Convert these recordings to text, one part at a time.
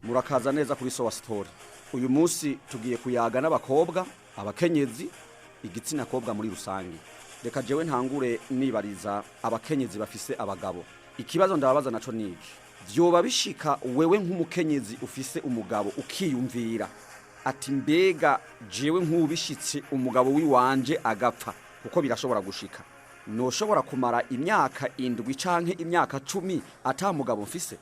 murakaza neza kuri Sowa story. Uyu munsi tugiye kuyaga n'abakobwa, abakenyezi, igitsina kobwa muri rusangi. Reka jewe ntangure nibariza abakenyezi bafise abagabo. Ikibazo ndababaza naco niki? Vyoba bishika wewe nk'umukenyezi ufise umugabo ukiyumvira ati mbega jewe nk'ubishitse umugabo wiwanje agapfa, kuko birashobora gushika. Noshobora kumara imyaka 7 canke imyaka 10 ata mugabo mfise.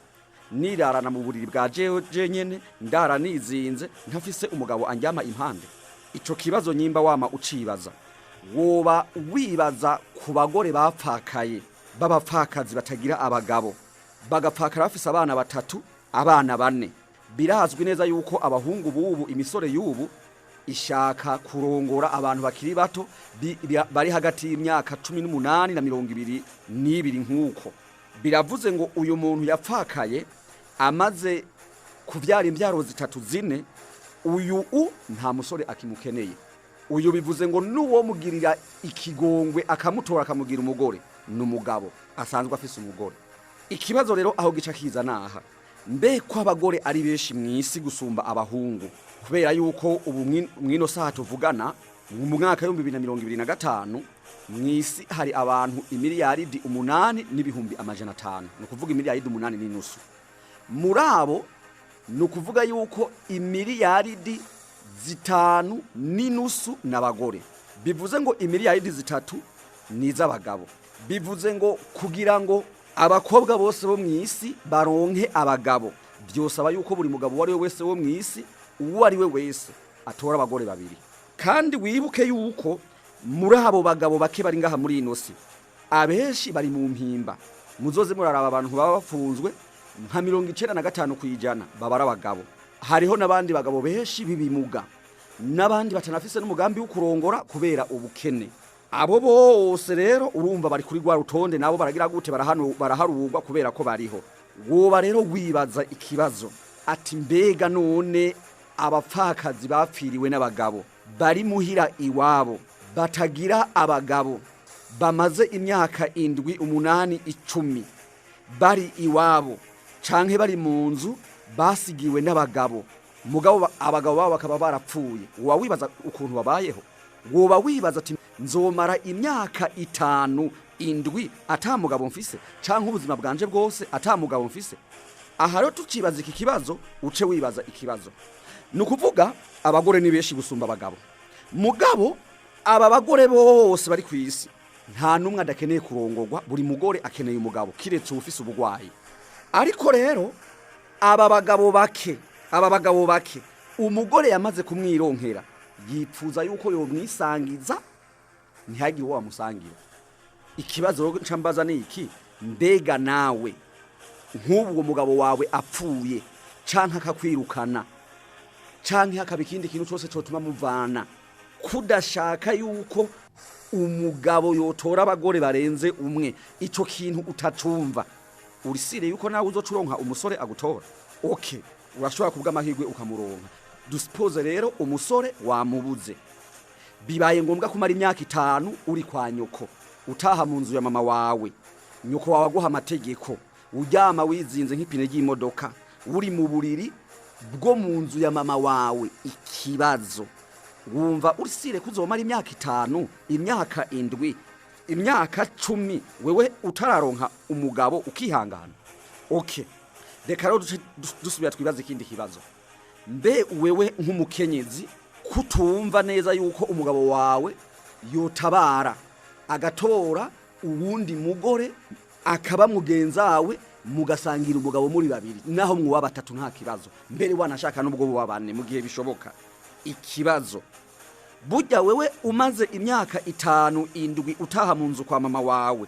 Nirarana mu buriri bwa jewe nyene ndara nizinze ntafise umugabo anjyama impande. Ico kibazo nyimba wama ucibaza. Woba wibaza ku bagore bapfakaye, babapfakazi batagira abagabo. Bagapfakara bafise abana 3, abana 4. Birazwi neza yuko abahungu bubu, imisore yubu ishaka kurongora abantu bakiri bato bari hagati y'imyaka 18 na 22 nkuko. Biravuze ngo uyu muntu yapfakaye amaze kuvyara imbyaro 3-4, uyu nta musore akimukeneye. Uyu bivuze ngo nuwo mugirira ikigongwe akamutora akamugira umugore n'umugabo asanzwe afise umugore. Ikibazo rero aho gica kiza naha, mbe ko abagore ari benshi mwisi gusumba abahungu, kubera yuko ubu mwino saha tuvugana mu mwaka 2025 mwisi hari abantu imiliyaridi 8 n'ibihumbi amajana 5, no kuvuga imiliyaridi 8 n'inusu. Murabo no kuvuga yuko imiliyaridi 5 n'inusu n'abagore. Bivuze ngo imiliyaridi 3 n'izabagabo. Bivuze ngo kugira ngo abakobwa bose bo mwisi baronke abagabo, byosaba yuko buri mugabo wari wese wo mwisi uwo ari we wese atora abagore 2. Kandi wibuke yuko muri abo bagabo bake bari ngaha muri inosi abenshi bari mu mpimba. Muzoze muraraba abantu baba bafunzwe nka 95% baba ari abagabo. Hariho nabandi bagabo benshi bibimuga, nabandi batanafise n'umugambi wo kurongora kubera ubukene. Abo bose rero urumva bari kuri gwa rutonde, nabo baragira gute baraharugwa kubera ko bariho. Woba rero wibaza ikibazo ati mbega none abapfakazi bapfiriwe n'abagabo bari muhira iwabo batagira abagabo bamaze imyaka 7, 8, 10 bari iwabo canke bari mu nzu basigiwe n'abagabo, mugabo abagabo babo bakaba barapfuye, woba wibaza ukuntu babayeho? Woba wibaza ati nzomara imyaka 5, 7 ata mugabo mfise canke ubuzima bwanje bwose ata mugabo mfise? Aha rero tukibaza iki kibazo uce wibaza ikibazo. Nukuvuga abagore ni benshi gusumba abagabo. Mugabo aba bagore bose bari kwisi nta numwe adakeneye kurongorwa, buri mugore akeneye umugabo kiretse ufise ubugwayi. Ariko rero aba bagabo bake umugore yamaze kumwironkera yipfuza yuko yo mwisangiza ntihagi wo amusangira. Ikibazo ncambaza ni iki? Mbega nawe nk'ubwo mugabo wawe apfuye canka akakwirukana canke hakabikindi kintu cyose cyotuma muvana, kudashaka yuko umugabo yotora abagore barenze umwe, ico kintu utacumva, urisire yuko nawe uzocuronka umusore agutora? Okay, urashobora kubwa amahirwe ukamuronka. Duspose rero umusore wamubuze, bibaye ngombwa kumara imyaka 5 uri kwa nyoko, utaha mu nzu ya mama wawe, nyoko wawe aguha amategeko, uryama wizinze nk'ipine ry'imodoka, uri mu buriri bwo mu nzu ya mama wawe. Ikibazo wumva urisire kuzomara imyaka 5, imyaka 7, imyaka 10 wewe utararonka umugabo ukihangana? Okay, reka rero dusubira twibaza ikindi kibazo. Mbe wewe nk'umukenyezi kutumva neza yuko umugabo wawe yotabara agatora uwundi mugore akaba mugenzawe mugasangira umugabo muri 2 naho mwuba 3 nta kibazo, mbere wanashaka n'ubwo bo 4 mu gihe bishoboka? Ikibazo burya wewe umaze imyaka 5, 7 utaha mu nzu kwa mama wawe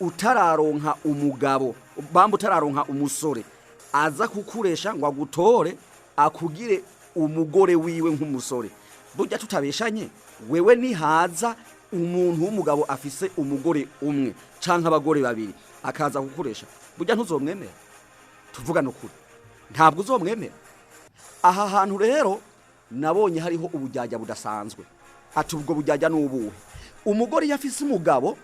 utararonka umugabo, bamba utararonka umusore aza kukuresha ngo agutore akugire umugore wiwe nk'umusore. Burya tutabeshanye wewe nihaza umuntu w'umugabo afise umugore umwe canke abagore 2 akaza kukuresha, burya ntuzomwemera? Tuvuga no kuri ntabwo uzomwemera. Aha hantu rero nabonye hariho ubujyajya budasanzwe. Ati ubwo bujyajya n'ubuhe? Umugore yafise umugabo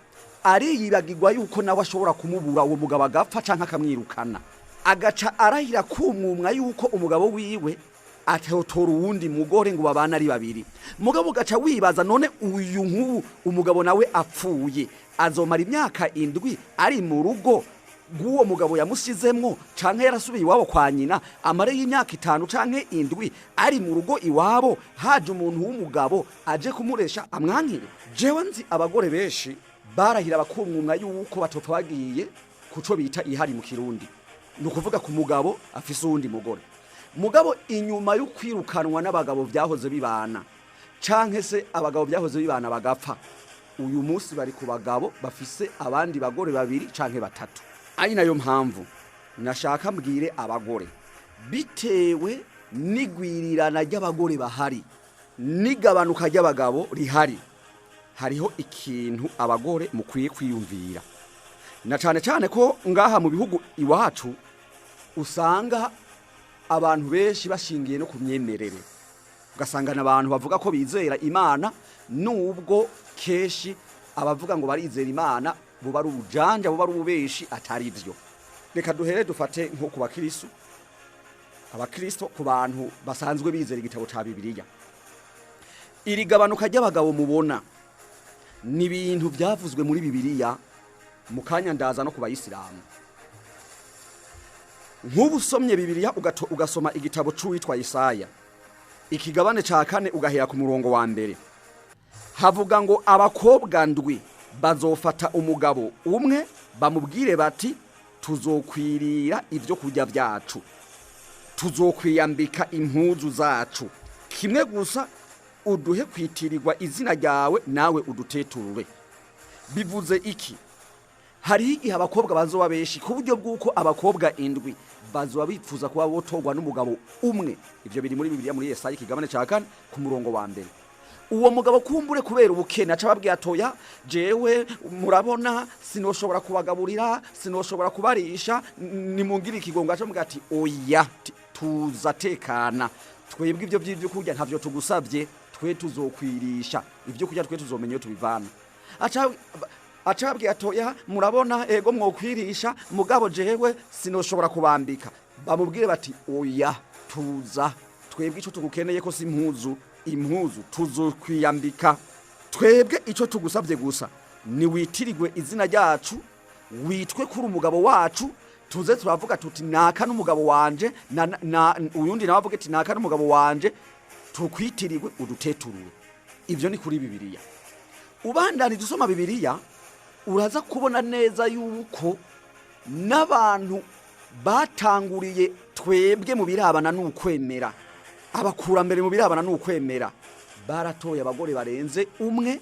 ari yibagirwa yuko nawe ashobora kumubura uwo mugabo agapfa canke akamwirukana. agaca arahira kumwumwa yuko umugabo wiwe atotora uwundi mugore ngo babana ari babiri. Mugabo gaca wibaza none uyu nk'ubu umugabo nawe apfuye azomara imyaka 7 ari mu rugo guwo mugabo yamusizemwo canke yarasubiye iwabo kwa nyina amare y'imyaka 5 canke 7 ari mu rugo iwabo haje umuntu w'umugabo aje kumuresha amwankire. Jewe nzi abagore benshi barahira bakumwumwa yuko batopfa bagiye kuco bita ihari mu Kirundi, nukuvuga ku mugabo afise uwundi mugore. Mugabo inyuma yo kwirukanwa n'abagabo byahoze bibana canke se abagabo byahoze bibana bagapfa, uyu munsi bari ku bagabo bafise abandi bagore 2 canke 3. Ari nayo mpamvu nashaka mbwire abagore bitewe nigwirirana ry'abagore bahari nigabanuka ry'abagabo rihari, hariho ikintu abagore mukwiye kwiyumvira, na cyane ko ngaha mu bihugu iwacu usanga abantu benshi bashingiye no kumyemerere, ugasanga n'abantu bavuga ko bizera Imana nubwo keshi abavuga ngo barizera Imana bo bari ubujanja bo bari ububeshi atari ivyo. Reka duhere dufate nko ku bakristo, abakristo ku bantu basanzwe bizera igitabo ca Bibiliya. Iri gabanuka ry'abagabo mubona ni ibintu byavuzwe muri Bibiliya mu kanya ndaza no ku bayisilamu. Nk'ubu usomye Bibiliya ugasoma igitabo c'uwitwa Yesaya ikigabane ca 4 ugahera ku murongo wa mbere, havuga ngo abakobwa ndwi bazofata umugabo umwe bamubwire bati tuzokwirira ivyo kurya byacu, tuzokwiyambika impuzu zacu, kimwe gusa uduhe kwitirirwa izina ryawe nawe uduteturure. Bivuze iki? Hari igihe abakobwa bazoba beshi ku buryo bw'uko abakobwa 7 bazoba bipfuza kuba botogwa n'umugabo umwe. Ivyo biri muri Bibiliya muri Yesaya ikigabane ca 4 ku murongo wa mbere. Uwo mugabo kumbure kubera ubukene aca babwiye atoya jewe murabona sinoshobora kubagaburira sinoshobora kubarisha nimungira ikigongo aca muga ati oya tuzatekana twebwe ivyo by'ivyo kurya ntavyo tugusavye twe tuzokwirisha ivyo kurya twe tuzomenye tubivana. Aca babwiye atoya murabona ego mwokwirisha mugabo jewe sinoshobora kubambika, bamubwire bati oya tuza twebwe ico tugukeneye ko si impuzu tuzokwiyambika, twebwe ico tugusavye gusa ni witirigwe izina ryacu witwe kuri umugabo wacu, tuze turavuga tuti naka n'umugabo wanje uyundi nawe avuga ati naka n'umugabo wanje tukwitirirwe uduteturure. Ivyo ni kuri Bibiliya. Ubandani dusoma Bibiliya uraza kubona neza yuko n'abantu batanguriye twebwe mu birabana n'ukwemera, abakurambere mu birabana n'ukwemera baratoye abagore barenze umwe,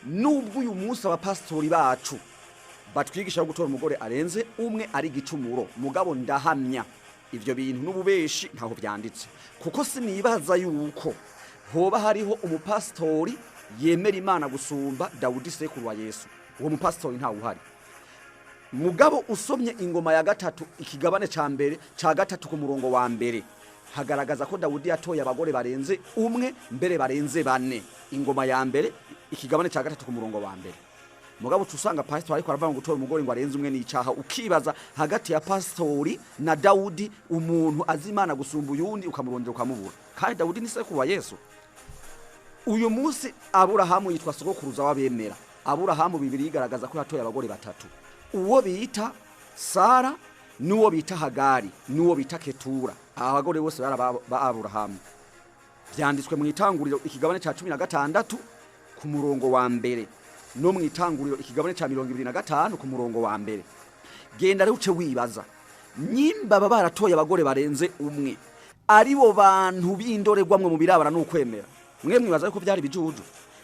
nubwo uyu munsi abapastori bacu batwigisha gutora umugore arenze umwe ari gicumuro. Mugabo ndahamya ivyo bintu n'ububeshi ntaho byanditse, kuko sinibaza yuko hoba hariho umupastori yemera Imana gusumba Dawudi sekuru wa Yesu. Uwo mupastori nta uhari. Mugabo usomye ingoma ya 3 ikigabane ca mbere ca 3 ku murongo wa mbere hagaragaza ko Dawudi yatoye abagore barenze umwe mbere barenze 4. Ingoma ya mbere ikigabane ca 3 ku murongo wa mbere. Mugabo tusanga pastor ariko aravuga ngo gutora umugore ngo arenze umwe n'icaha, ukibaza hagati ya pastori na Dawudi umuntu azimana gusumba uyundi ukamurondera ukamubura. Kandi Dawudi ni sekuru wa Yesu. Uyu munsi Aburahamu yitwa sogokuruza w'abemera. Aburahamu Bibiliya igaragaza ko yatoye abagore 3. Uwo bita Sara nuwo bita Hagari nuwo bita Ketura. Abagore bose ba Aburahamu. Byanditswe mu itanguriro ikigabane ca 16 ku murongo wa mbere no mu itanguriro ikigabane ca 25 ku murongo wa mbere. Genda ruce wibaza nyimba baratoye abagore barenze umwe ari bo bantu b'indorerwamwe mu birabana n'ukwemera. Mwe mwibaza ko byari bijuju.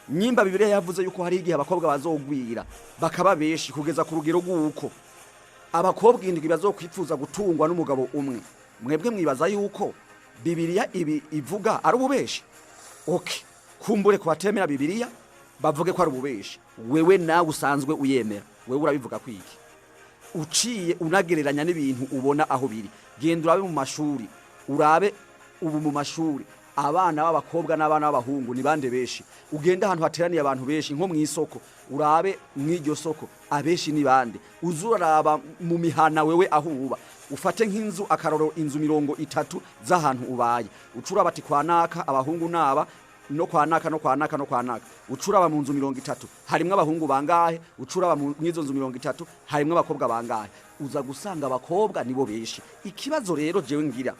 Nyimba Bibiliya yavuze yuko hari igihe abakobwa bazogwira bakaba beshi kugeza ku rugero rw'uko abakobwa 7 bazokwifuza gutungwa n'umugabo umwe. Mwebwe mwibaza yuko Bibiliya ibi ivuga ari ububeshi? Okay, kumbure ku batemera Bibiliya bavuge ko ari ububeshi. Wewe nawe usanzwe uyemera, wewe urabivuga kwiki? Uciye unagereranya n'ibintu ubona aho biri. Genda urabe mu mashuri, urabe ubu mu mashuri abana b'abakobwa n'abana b'abahungu ni bande beshi. Ugenda ahantu hateraniye abantu beshi nko mu isoko, urabe mw'iryo soko abeshi ni bande. Uzuraraba mu mihana wewe aho uba ufate nk'inzu akaroro inzu 30 z'ahantu ubaye ucura bati kwa naka abahungu naba no kwa naka no kwa naka no kwa naka ucuraba mu nzu 30 harimwe abahungu bangahe ucuraba mu nzo nzu 30 harimwe abakobwa bangahe uza gusanga abakobwa nibo beshi ikibazo rero jewe ngira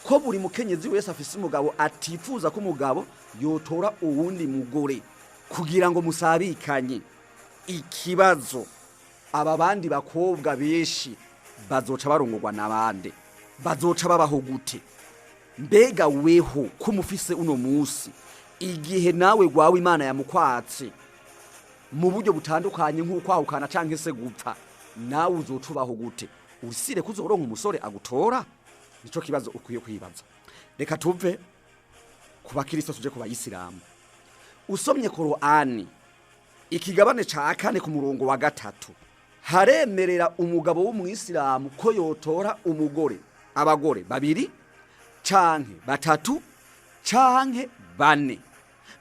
ko buri mukenyezi wese afise umugabo atifuza ko umugabo yotora uwundi mugore kugira ngo musabikanye ikibazo aba bandi bakobwa beshi bazoca barongorwa nabande bazoca babaho gute mbega weho kumufise uno musi igihe nawe gwawe Imana yamukwatse mu buryo butandukanye nk'ukwahukana canke se gupfa nawe uzocubaho gute usire kuzoronka umusore agutora nico kibazo ukwiye kwibaza reka tuve kuba Kristo tuje kuba Isilamu usomye Qur'ani ikigabane ca 4 ku murongo wa 3 haremerera umugabo w'umuyisilamu ko yotora umugore abagore babiri canke batatu canke bane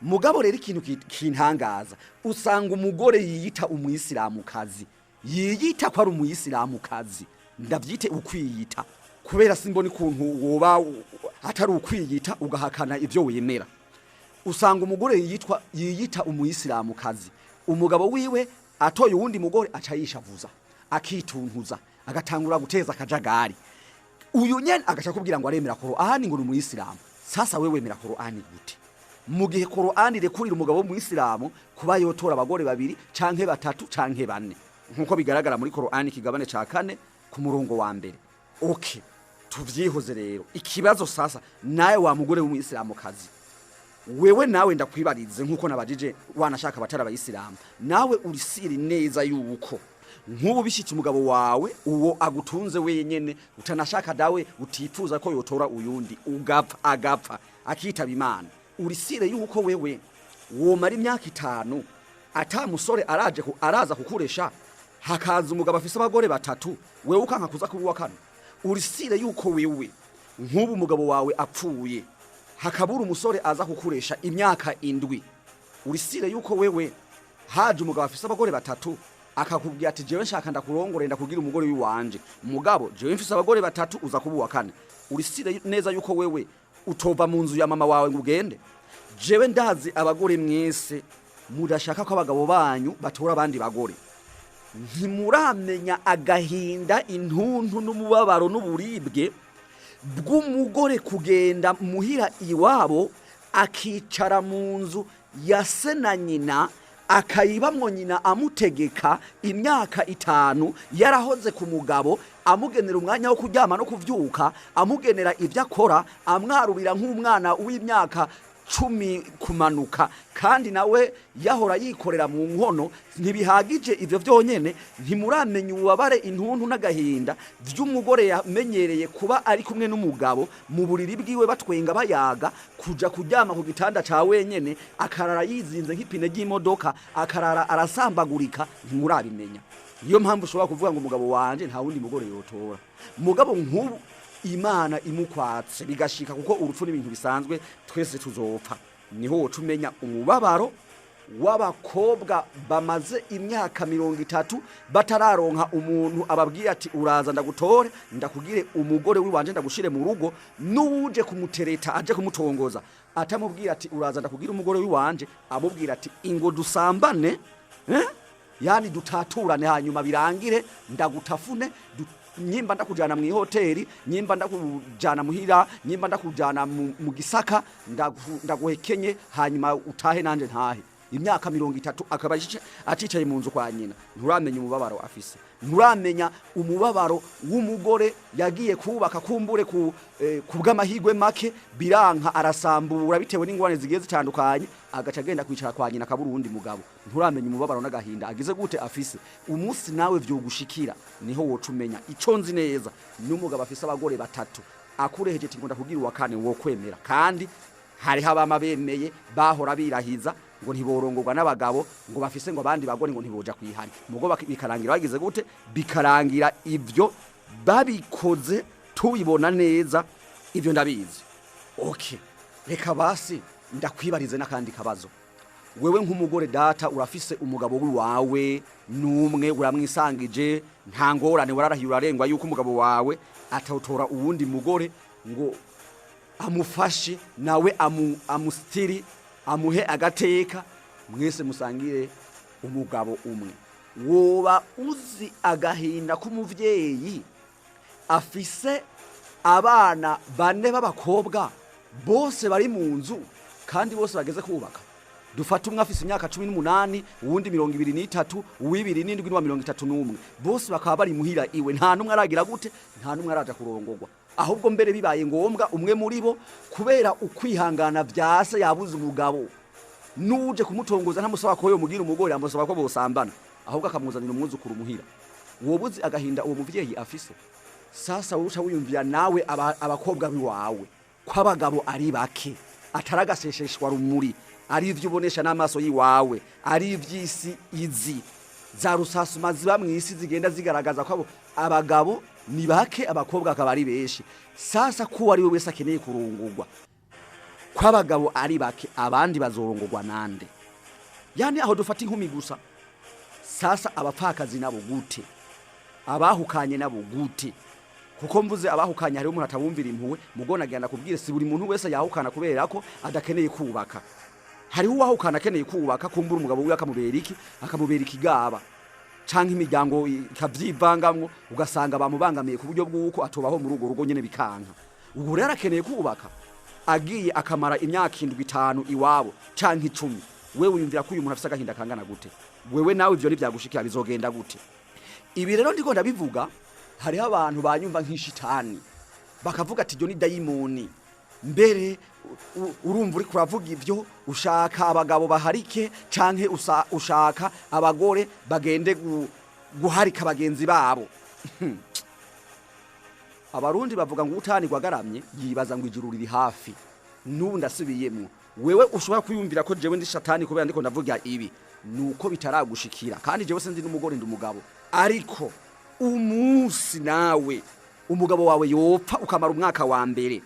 mugabo rero ikintu kintangaza usanga umugore yiyita umuyisilamu kazi yiyita ko ari umuyisilamu kazi ndavyite ukwiyita kubera simboni kuntu woba atari ukwiyita ugahakana ivyo wemera usanga umugore yiyita umuyisilamu kazi umugabo wiwe atoye uwundi mugore acayishavuza akituntuza agatangura guteza akajagari uyu nyene agaca kubwira ngo aremera Qur'ani ngo umuyisilamu sasa wewe wemera Qur'ani gute mu gihe Qur'ani rekurira umugabo w'umuyisilamu kuba yotora abagore babiri canke batatu canke bane nkuko bigaragara muri Qur'ani kigabane ca 4 ku murongo wa mbere okay tuvyihoze rero ikibazo sasa naye wa mugore w'umuyisilamu kazi wewe nawe ndakwibarize nkuko nabajije wanashaka batara abayisilamu nawe urisiri neza yuko nkubu bishitse umugabo wawe uwo agutunze wenyene utanashaka dawe utifuza ko yotora uyundi agapfa akitaba Imana urisire yuko wewe wo mari imyaka 5 ata musore araza kukuresha hakaza umugabo afise abagore batatu wewe ukanka kuza kuri wa kane urisire yuko wewe nkubu umugabo wawe apfuye hakabura umusore aza kukuresha imyaka 7 urisire yuko wewe haje umugabo afise abagore batatu akakubwira ati jewe nshaka ndakurongore ndakugira umugore wiwanje mugabo jewe mfise abagore batatu uza kubuwa kane urisire neza yuko wewe utova mu nzu ya mama wawe ngugende jewe ndazi abagore mwese mudashaka ko abagabo banyu batora abandi bagore ntimuramenya agahinda intuntu n'umubabaro n'uburibwe bw'umugore kugenda muhira iwabo akicara mu nzu ya se na nyina akayibamwo nyina amutegeka imyaka 5 yarahoze ku mugabo amugenera umwanya wo kuryama no kuvyuka amugenera ivyo akora amwarubira nk'umwana w'imyaka 10 kumanuka kandi nawe yahora yikorera mu nkono ntibihagije ivyo vyonyene ntimuramenya ubabare intuntu n'agahinda vy'umugore yamenyereye kuba ari kumwe n'umugabo mu buriri bwiwe batwenga bayaga kuja kuryama ku gitanda ca wenyene akarara yizinze nk'ipine ry'imodoka akarara arasambagurika ntimurabimenya niyo mpamvu ushobora kuvuga ngo umugabo wanje nta wundi mugore yotora mugabo nk'ubu Imana imukwatse bigashika kuko urupfu n'ibintu bisanzwe twese tuzopfa niho wocumenya umubabaro w'abakobwa bamaze imyaka 30 batararonka umuntu ababwiye ati uraza ndagutore ndakugire umugore wiwanje ndagushire mu rugo n'uje kumutereta aje kumutongoza atamubwira ati uraza ndakugira umugore wiwanje amubwira ati ingo dusambane yani dutaturane hanyuma birangire ndagutafune nyimba ndakujana mu hoteli nyimba ndakujana muhira nyimba ndakujana mu gisaka ndaguhekenye hanyuma utahe nanje ntahe imyaka 30 akaba acicaye mu nzu kwa nyina nturamenya umubabaro afise nturamenya umubabaro w'umugore yagiye kubaka kumbure ku bw'amahigwe make biranka arasambura bitewe n'ingwane zigiye zitandukanye agaca agenda kwicara kwa nyina kabura uwundi mugabo nturamenya umubabaro n'agahinda agize gute afise umunsi nawe vyogushikira niho wocumenya ico nzi neza n'umugabo afise abagore batatu akureheje ati ngo ndakugira uwa kane wo kwemera kandi hari habama bemeye bahora birahiza ngo ntiborongorwa n'abagabo ngo bafise ngo abandi bagore ngo ntiboja kwihana mugo bikarangira bagize gute bikarangira ivyo babikoze tuyibona neza ivyo ndabizi okay reka basi ndakwibarize nakandi kabazo wewe nk'umugore data urafise umugabo wawe numwe uramwisangije nta ngorane wararahiye urarengwa yuko umugabo wawe atawutora uwundi mugore ngo amufashe nawe amustiri amuhe agateka mwese musangire umugabo umwe. Woba uzi agahinda k'umuvyeyi afise abana bane b'abakobwa bose bari mu nzu kandi bose bageze kubaka. Dufata umwe afise imyaka 18 uwundi 23 uwibiri n'indwi n'wa 31 bose bakaba bari muhira iwe nta numwe aragira gute nta numwe araja kurongorwa. Ahubwo mbere bibaye ngombwa umwe muri bo kubera ukwihangana vyase yabuze umugabo nuje kumutongoza ntamusaba ko yo mugira umugore amusaba ko bosambana ahubwo akamuzanira umwuzukuru muhira. Wobuzi agahinda uwo muvyeyi afise. Sasa uruca wiyumvira nawe abakobwa biwawe kw'abagabo ari bake ataragasesheshwa rumuri ari ivyo ubonesha n'amaso yiwawe ari ivy'isi izi za rusasuma ziba mw'isi zigenda zigaragaza ko abagabo ni bake abakobwa akaba ari benshi. Sasa ko ari we wese akeneye kurungurwa kw'abagabo ari bake abandi bazorongorwa nande? Yani aho dufata inkumi gusa. Sasa abapfakazi nabo gute? Abahukanye nabo gute? Kuko mvuze abahukanye hari umuntu atabumvira impuwe mugona agenda kubwire si buri muntu wese yahukana kubera ko adakeneye kubaka. Hari uwahukana akeneye kubaka kumbura umugabo we akamubera ikigaba canke imiryango ikavyivangamwo ugasanga bamubangamiye ku buryo bw'uko atobaho muri ugo rugo nyene bikanka. Ubu rero akeneye kubaka agiye akamara imyaka 5 iwabo canke 10 wewe wiyumvira ko uyu muntu afise agahinda kangana gute? Wewe nawe ivyo nivyagushikira bizogenda gute? Ibi rero ndiko ndabivuga hariho abantu banyumva nk'ishitani bakavuga ati ni dayimoni mbere urumva uri kuravuga ivyo ushaka abagabo baharike canke ushaka abagore bagende guharika bagenzi babo. Abarundi bavuga ngo utani gwagaramye yibaza ngo ijuru riri hafi. Nubu ndasubiyemo wewe ushobora kuyumvira ko jewe ndi shatani kubera ndiko ndavuga ibi nuko bitaragushikira kandi jewe sinzi n'umugore ndi umugabo ariko umunsi nawe umugabo wawe yopfa ukamara umwaka wa mbere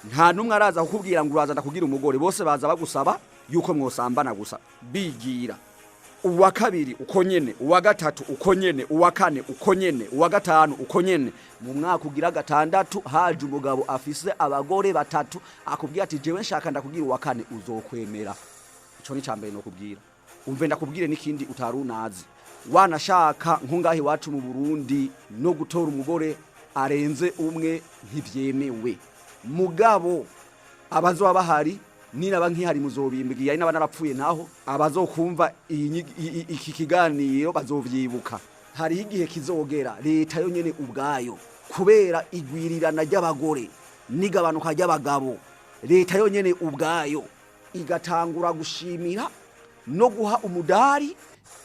nta numwe araza kukubwira ngo uraza ndakugira umugore bose baza bagusaba yuko mwosambana gusa bigira. Uwa kabiri uko nyene uwa gatatu uko nyene uwa kane uko nyene uwa gatanu uko nyene mu mwaka ugira gatandatu haje umugabo afise abagore batatu akubwira ati jewe nshaka ndakugira uwa kane uzokwemera. Ico ni cambere no kubwira umve ndakubwire n'ikindi utarunazi wanashaka nkungahe wacu mu Burundi no gutora umugore arenze umwe ntivyemewe. Mugabo abazo bahari nina nkihari muzobimbwiye ari n'abanarapfuye naho abazokumva iki kiganiro bazovyibuka. Hari igihe kizogera leta yo nyene ubwayo kubera igwirirana ry'abagore nigabanuka ry'abagabo leta yo nyene ubwayo igatangura gushimira no guha umudari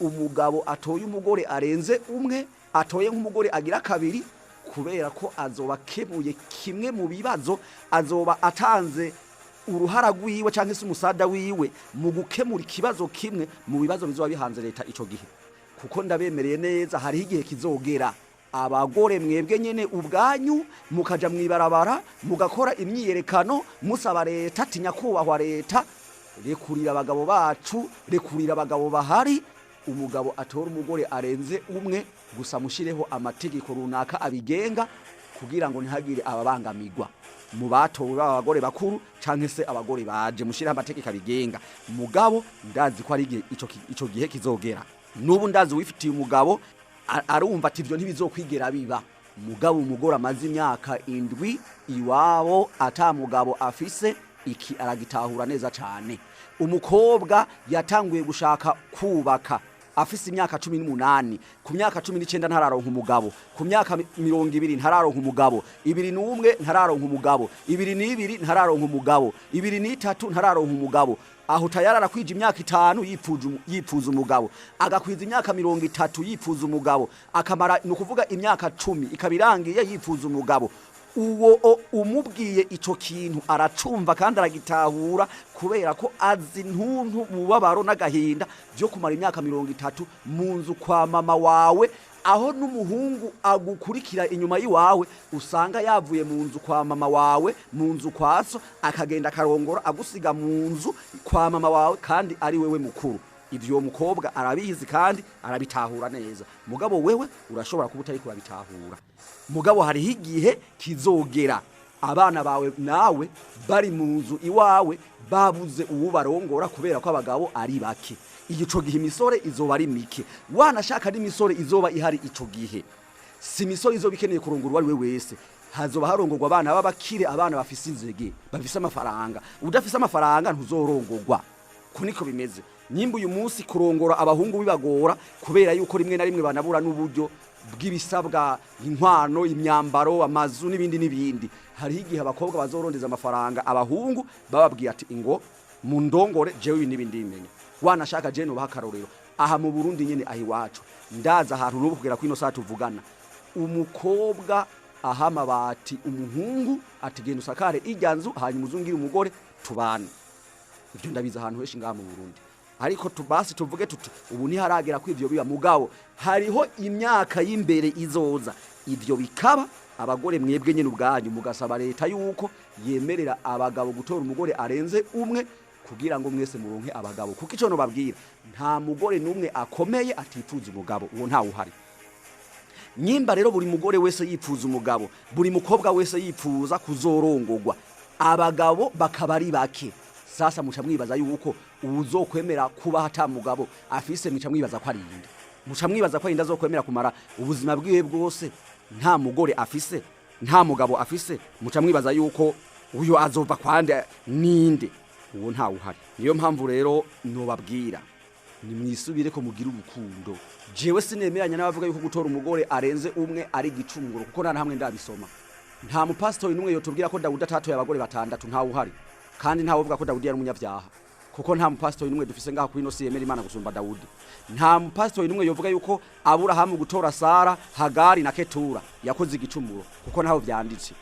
umugabo atoye umugore arenze umwe atoye nk'umugore agira kabiri kubera ko azoba kebuye kimwe mu bibazo azoba atanze uruhara rwiwe canke se umusada wiwe mu gukemura ikibazo kimwe mu bibazo bizoba bihanze leta ico gihe. Kuko ndabemereye neza hari igihe kizogera abagore mwebwe nyene ubwanyu mukaja mwibarabara mugakora imyiyerekano musaba leta tinya kubahwa leta rekurira abagabo bacu rekurira abagabo bahari umugabo atora umugore arenze umwe gusa mushireho amategeko runaka abigenga kugira ngo ntihagire ababangamirwa mu batowe abagore bakuru canke se abagore baje mushiraho amategeko abigenga. Mugabo ndazi ko ari ico gihe kizogera. Nubu ndazi wifitiye umugabo arumva ati ivyo ntibizokwigera biba. Mugabo umugore amaze imyaka 7 iwabo ata mugabo afise iki aragitahura neza cane. Umukobwa yatanguye gushaka kubaka afise imyaka 18 ku myaka 19 ntararonka umugabo ku myaka 20 ntararonka umugabo 21 ntararonka umugabo 22 ntararonka umugabo 23 ntararonka umugabo aho tayarara kwija imyaka 5 yipfuza umugabo agakwiza imyaka 30 yipfuza umugabo akamara nukuvuga imyaka 10 ikabirangiye yipfuza umugabo. Uwo umubwiye ico kintu aracumva kandi aragitahura kubera ko azi ntuntu mubabaro n'agahinda byo kumara imyaka 30 munzu kwa mama wawe aho n'umuhungu agukurikira inyuma yiwawe usanga yavuye mu nzu kwa mama wawe mu nzu kwaso akagenda karongora agusiga mu nzu kwa mama wawe kandi ari wewe mukuru. Ivyo mukobwa arabizi kandi arabitahura neza. Mugabo wewe urashobora kuba utari kurabitahura. Mugabo hari igihe kizogera abana bawe nawe bari mu nzu iwawe babuze uwubarongora kubera ko abagabo ari bake. Igico gihe imisore izoba ari mike. Wanashaka n'imisore izoba ihari ico gihe. Si misore izoba ikeneye kurongorwa ari we wese. Hazoba harongorwa abana babakire, abana bafise inzege, bafise amafaranga. Udafise amafaranga ntuzorongorwa. Kuniko bimeze. Nyimba uyu munsi kurongora abahungu bibagora kubera yuko rimwe na rimwe banabura n'uburyo bw'ibisabwa, inkwano, imyambaro, amazu n'ibindi. Hari igihe abakobwa bazorondeza amafaranga abahungu bababwiye ati ingo mu ndongore jewe n'ibindi imenya. Wanashaka je no bakarorero aha mu Burundi nyene ahi wacu ndaza ahantu no kugera kwino saa tuvugana umukobwa aha mabati umuhungu atigenda usakare ijyanzu hanyuma uzungira umugore tubane. Ivyo ndabiza ahantu heshi ngaha mu Burundi. Ariko tubasi tuvuge tuti ubu ni haragera ko ivyo biba mugabo hariho imyaka y'imbere izoza ivyo bikaba abagore mwebwe nyene ubwanyu mugasaba leta yuko yemerera abagabo gutora umugore arenze umwe kugira ngo mwese muronke abagabo kuko ico no babwira nta mugore numwe akomeye atifuza umugabo uwo nta uhari. Nyimba rero buri mugore wese yifuza umugabo buri mukobwa wese yifuza kuzorongorwa abagabo bakabari bake. Sasa muca mwibaza yuko uzokwemera kuba hata mugabo afise muca mwibaza ko ari inde muca mwibaza ko inda zokwemera kumara ubuzima bwiwe bwose nta mugore afise nta mugabo afise muca mwibaza yuko uyo azova kwande ninde uwo nta uhari. Niyo mpamvu rero no babwira ni mwisubire ko mugira urukundo. Jewe sinemeranya n'abavuga yuko gutora umugore arenze umwe ari gicumuro kuko nta hamwe ndabisoma. Nta mupastori numwe yotubwira ko Dawudi atatoye abagore batandatu nta uhari. Kandi nta uvuga ko Dawudi yari umunyavyaha kuko nta mupastori numwe dufise ngaha kuri no siyemera Imana gusumba Dawudi. Nta mupastori numwe yovuga yuko Aburahamu gutora Sara, Hagari na Ketura yakoze igicumuro kuko ntaho vyanditse.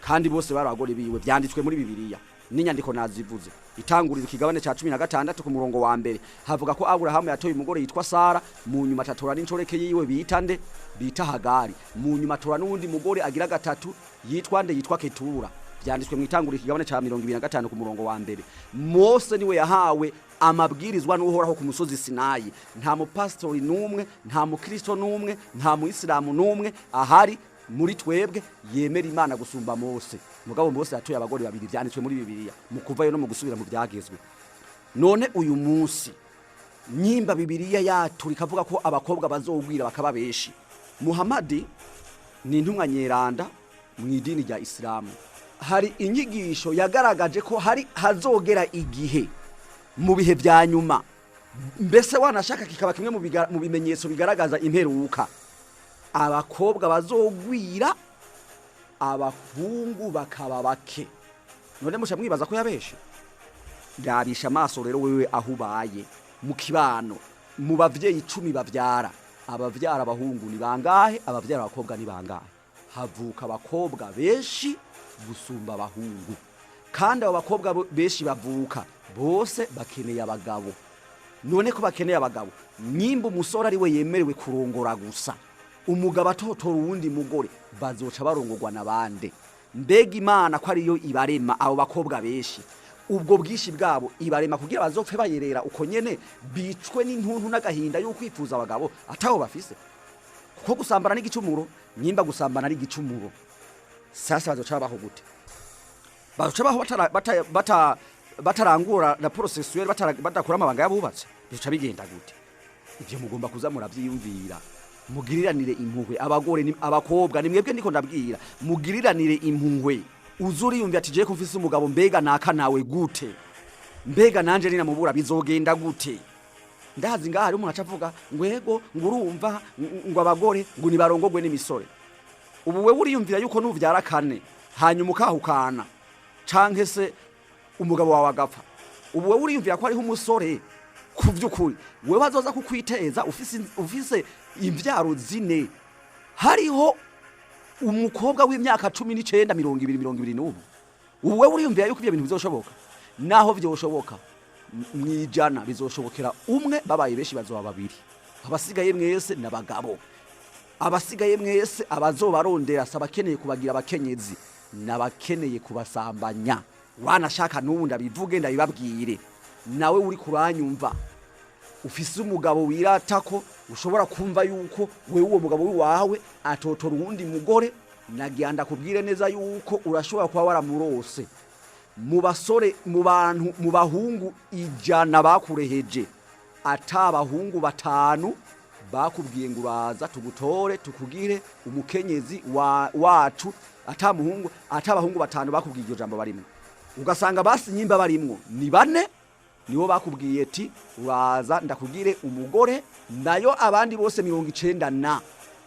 Kandi bose bari abagore biwe vyanditswe muri Bibiliya n'inyandiko nazivuze. Itangurira ikigabane ca 16 ku murongo wa mbere havuga ko Aburahamu yatoye umugore yitwa Sara mu nyuma tatora n'incoreke yiwe bita Hagari mu nyuma tora n'undi mugore agira gatatu yitwa Ketura. Byanditswe mu itangurira ikigabane ca 25 ku murongo wa mbere. Mose niwe yahawe amabwirizwa n'uhoraho ku musozi Sinayi. Nta mupastori numwe nta mukristo numwe nta muislamu numwe ahari muri twebwe yemera Imana gusumba Mose. Mugabo Mose yatoye abagore babiri byanditswe muri Bibiliya mu kuvayo no mu gusubira mu byagezwe. None uyu munsi nyimba Bibiliya yaturi kavuga ko abakobwa bazogwira bakaba beshi. Muhammad ni intumwa nyeranda mu idini rya Islamu. Hari inyigisho yagaragaje ko hari hazogera igihe mu bihe bya nyuma mbese wanashaka kikaba kimwe mu bimenyetso bigaragaza imperuka abakobwa bazogwira abahungu bakaba bake. None musha mwibaza ko yabeshe ndabisha amaso rero wewe ahubaye mu kibano mu bavyeyi 10 bavyara abavyara abahungu ni bangahe abavyara abakobwa ni bangahe. Havuka abakobwa beshi gusumba abahungu kandi abo bakobwa beshi bavuka bose bakeneye abagabo. None ko bakeneye abagabo nyimba umusore ari we yemerewe kurongora gusa umugabo atotora uwundi mugore bazoca barongorwa nabande. Mbega Imana ko ariyo ibarema abo bakobwa beshi ubwo bwishi bwabo ibarema kugira bazopfe bayerera uko nyene bicwe n'intuntu n'agahinda yo kwifuza abagabo ataho bafise kuko gusambana n'igicumuro nyimba gusambana ari igicumuro. Sasa bazoca baho gute bazoca baho batarangura la processuel batakura amabanga yabubatse bizoca bigenda gute. Ivyo mugomba kuzamura byiyumvira mugiriranire impuhwe abagore ni abakobwa ni mwebwe ndiko ndabwira mugiriranire impuhwe. Uzuri yumva ati je ko mfise umugabo mbega naka nawe gute mbega nanje nina mubura bizogenda gute. Ndazi ngaha ari umuntu acavuga ngwego ngurumva ngo abagore ngo nibarongogwe n'imisore. Ubu we uriyumvira yuko nuvyara kane hanyuma ukahukana canke se umugabo wawe agapfa. Ubu we uriyumvira ko ari umusore kuvyukuri we bazoza kukwiteza ufise imvyaro zine. Hariho umukobwa w'imyaka 19 20 n'ubu ubu we uriyumvira yuko ibyo bintu bizoshoboka. Naho vyoshoboka mwijana bizoshobokera umwe babaye beshi bazoba babiri abasigaye mwese nabagabo. abasigaye mwese abazobarondera sabakeneye kubagira abakenyezi nabakeneye kubasambanya wanashaka n'ubundi abivuge ndabibabwire nawe uri kuranyumva ufise umugabo wirata ko ushobora kumva yuko wewe uwo mugabo wawe atotora uwundi mugore nagiyanda kubwire neza yuko urashobora kuba waramurose mu basore mu bantu mu bahungu 100 bakureheje atabahungu 5 bakubwiye ngo uraza tugutore tukugire umukenyezi wacu atabahungu 5 bakubwiye iryo jambo barimo ugasanga basi nyimba barimwo ni 4 nibo bakubwiye ati uraza ndakugire umugore nayo abandi bose 90 na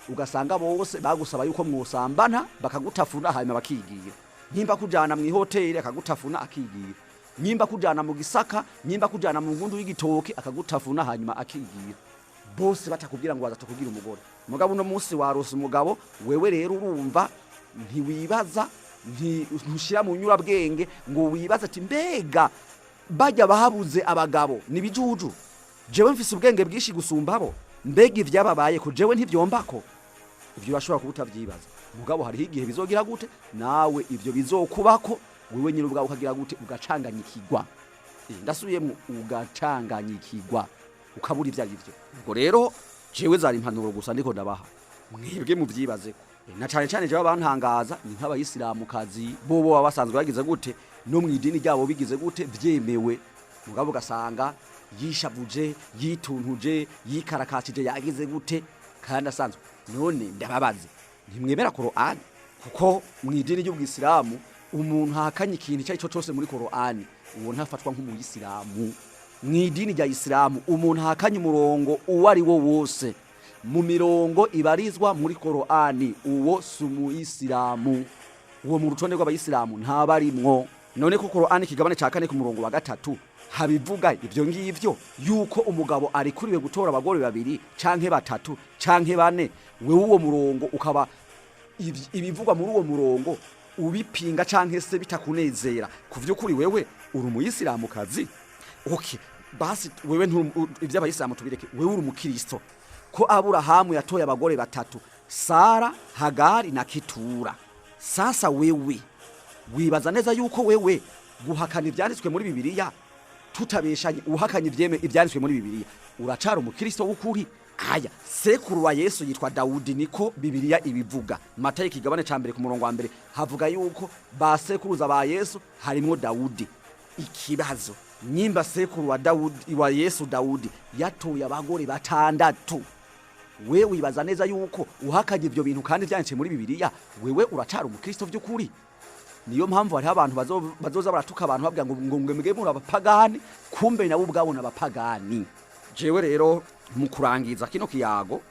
ugasanga bose bagusaba yuko mwosambana bakagutafuna hanyuma bakigiye nyimba kujana mu hoteli akagutafuna akigiye nyimba kujana mu gisaka nyimba kujana mu ngundu y'igitoke akagutafuna hanyuma akigiye bose batakubwira ngo waza tukubwira umugore mugabo no munsi warose umugabo wewe rero urumva ntiwibaza ntushira mu nyura bwenge ngo wibaza ati mbega bajya bahabuze abagabo nibijuju jewe mfise ubwenge bwishi gusumbabo mbega ivyababaye ko jewe ntivyombako ivyo bashobora kubutavyibaza mugabo hari igihe bizogira gute nawe ivyo bizokubako wewe nyine ubwawe ukagira gute ugacanganyikirwa ndasubiyemo ugacanganyikirwa ukabura ivyo arivyo ubwo rero jewe zari impanuro gusa ndiko ndabaha mwebwe muvyibaze na cyane je abantangaza ni nk'abayisilamukazi bobo babasanzwe bagize gute no mwidini ryabo bigize gute vyemewe mugabo gasanga yishavuje yituntuje yikarakatije yagize gute kandi asanzwe none ndababaze ntimwemera Qur'an kuko mwidini ry'ubwisilamu umuntu hakanye ikintu cyo cyose muri Qur'an uwo ntafatwa nk'umuyisilamu mwidini rya Islamu umuntu hakanye umurongo uwo ari wo wose mu mirongo ibarizwa muri Qur'ani uwo sumuyisilamu uwo mu rutonde rw'abayisilamu ntabarimwo none ko Qur'ani kigabane ca 4 ku murongo wa 3 habivuga ivyo ngivyo yuko umugabo ari kuriwe gutora abagore 2 canke 3 canke 4 wewe uwo murongo ukaba ibivugwa muri uwo murongo ubipinga canke se bitakunezera kuvyukuri wewe uri umuyisilamu kazi okay basi wewe ivyo abayisilamu tubireke wewe uri umukristo ko Aburahamu yatoye abagore 3 Sara Hagari na Ketura sasa wewe wibaza neza yuko wewe guhakana ivyanditswe muri Bibiliya tutabeshanye uhakanye ivyanditswe muri Bibiliya uracara umukristo w'ukuri aya sekuru wa Yesu yitwa Daudi niko Bibiliya ibivuga Matayo kigabane ca 2 ku murongo wa 2 havuga yuko ba sekuruza ba Yesu harimo Daudi ikibazo nyimba sekuru wa Daudi wa Yesu Daudi yatoye abagore 6 wewe wibaza neza yuko uhakanye ivyo bintu kandi vyanditse muri Bibiliya wewe uracara umukristo vy'ukuri niyo mpamvu hari abantu bazoza baratuka abantu babwira ngo mwebwe muri abapagani kumbe nabo ubwabo n'abapagani jewe rero mu kurangiza kino kiyago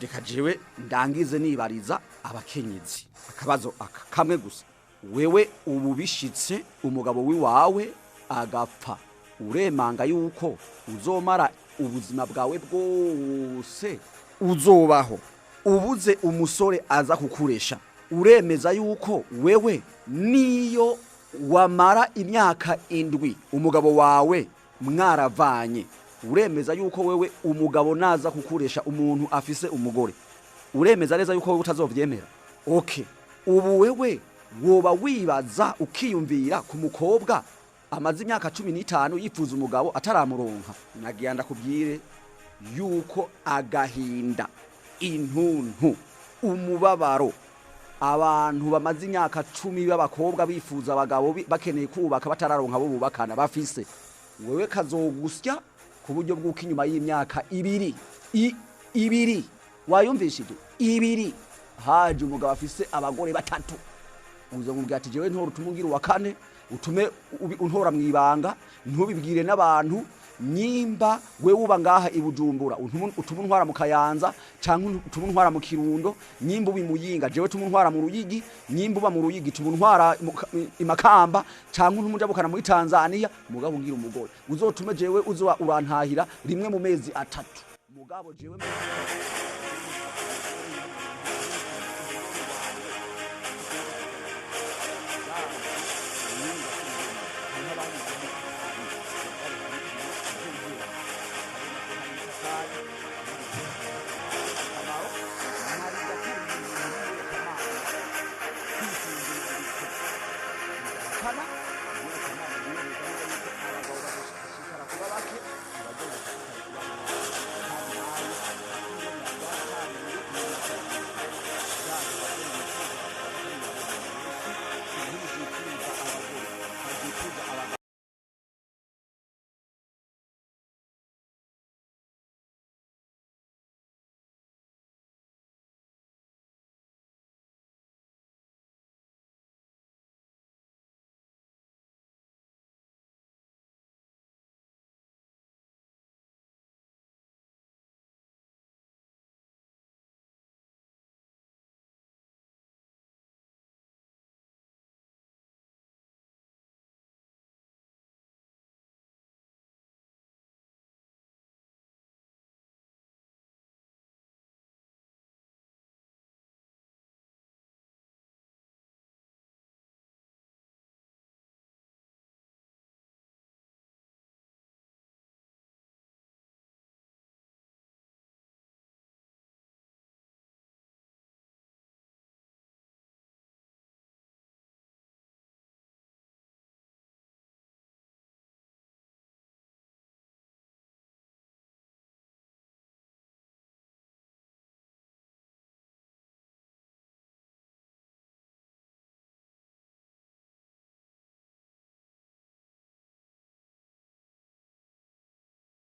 deka jewe ndangize nibariza abakenyezi akabazo kamwe gusa wewe ububishitse umugabo wiwawe agapfa uremanga yuko uzomara ubuzima bwawe bwose uzobaho ubuze umusore aza kukuresha uremeza yuko wewe niyo wamara imyaka 7 umugabo wawe mwaravanye uremeza yuko wewe umugabo naza kukuresha umuntu afise umugore uremeza neza yuko wewe utazovyemera okay ubu wewe woba wibaza ukiyumvira ku mukobwa amazi imyaka 15 yifuza umugabo ataramuronka nagiyanda kubwire yuko agahinda intuntu umubabaro abantu bamaze imyaka 10 b'abakobwa bifuza abagabo bakeneye kubaka batararonka bo bubakana bafise wewe kazogusya ku buryo bw'uko inyuma y'imyaka 2 wayumvishije 2 haje umugabo afise abagore 3 uzo mubwira ati jewe ntora utumugira wa 4 utume untora mwibanga ntubibwire n'abantu nyimba we uba ngaha ibujumbura utubuntwara mu Kayanza canke utubuntwara mu Kirundo nyimba ubimuyinga jewe tubuntwara mu Ruyigi nyimba uba mu Ruyigi tubuntwara imakamba canke ntumujabukana muri Tanzania mugabo ngira umugore uzotume jewe uzoba urantahira rimwe mu mezi 3 mugabo jewe